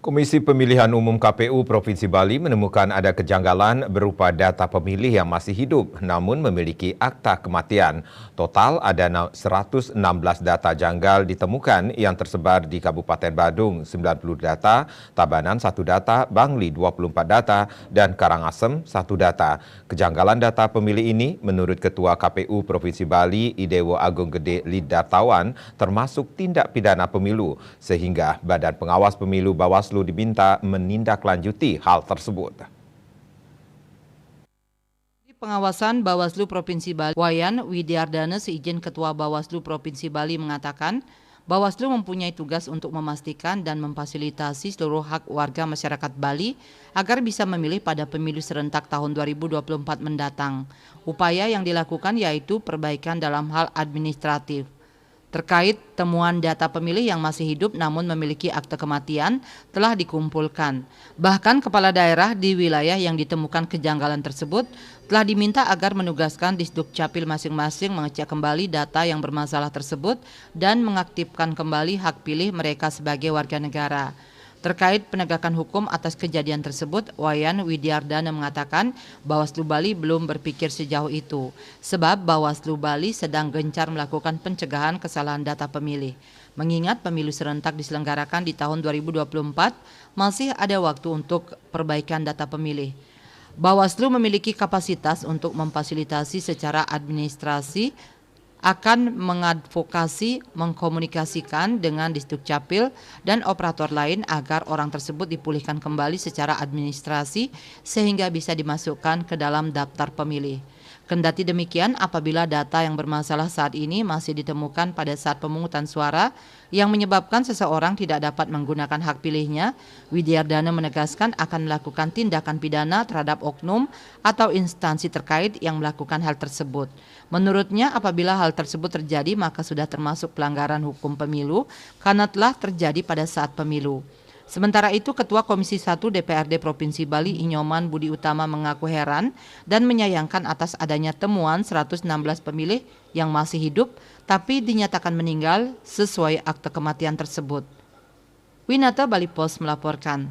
Komisi Pemilihan Umum KPU Provinsi Bali menemukan ada kejanggalan berupa data pemilih yang masih hidup namun memiliki akta kematian. Total ada 116 data janggal ditemukan yang tersebar di Kabupaten Badung 90 data, Tabanan 1 data, Bangli 24 data, dan Karangasem 1 data. Kejanggalan data pemilih ini menurut Ketua KPU Provinsi Bali Idewo Agung Gede Lidartawan termasuk tindak pidana pemilu sehingga Badan Pengawas Pemilu Bawaslu diminta menindaklanjuti hal tersebut. Pengawasan Bawaslu Provinsi Bali, Wayan Widiardana seizin Ketua Bawaslu Provinsi Bali mengatakan, Bawaslu mempunyai tugas untuk memastikan dan memfasilitasi seluruh hak warga masyarakat Bali agar bisa memilih pada pemilu serentak tahun 2024 mendatang. Upaya yang dilakukan yaitu perbaikan dalam hal administratif. Terkait temuan data pemilih yang masih hidup namun memiliki akte kematian telah dikumpulkan. Bahkan kepala daerah di wilayah yang ditemukan kejanggalan tersebut telah diminta agar menugaskan Disduk Capil masing-masing mengecek kembali data yang bermasalah tersebut dan mengaktifkan kembali hak pilih mereka sebagai warga negara. Terkait penegakan hukum atas kejadian tersebut, Wayan Widiardana mengatakan Bawaslu Bali belum berpikir sejauh itu, sebab Bawaslu Bali sedang gencar melakukan pencegahan kesalahan data pemilih. Mengingat pemilu serentak diselenggarakan di tahun 2024, masih ada waktu untuk perbaikan data pemilih. Bawaslu memiliki kapasitas untuk memfasilitasi secara administrasi, akan mengadvokasi, mengkomunikasikan dengan Disduk Capil dan operator lain agar orang tersebut dipulihkan kembali secara administrasi sehingga bisa dimasukkan ke dalam daftar pemilih. Kendati demikian, apabila data yang bermasalah saat ini masih ditemukan pada saat pemungutan suara yang menyebabkan seseorang tidak dapat menggunakan hak pilihnya, Widiardana menegaskan akan melakukan tindakan pidana terhadap oknum atau instansi terkait yang melakukan hal tersebut. Menurutnya, apabila hal tersebut terjadi maka sudah termasuk pelanggaran hukum pemilu karena telah terjadi pada saat pemilu. Sementara itu, Ketua Komisi 1 DPRD Provinsi Bali Inyoman Budi Utama mengaku heran dan menyayangkan atas adanya temuan 116 pemilih yang masih hidup tapi dinyatakan meninggal sesuai akte kematian tersebut. Winata Bali Post melaporkan.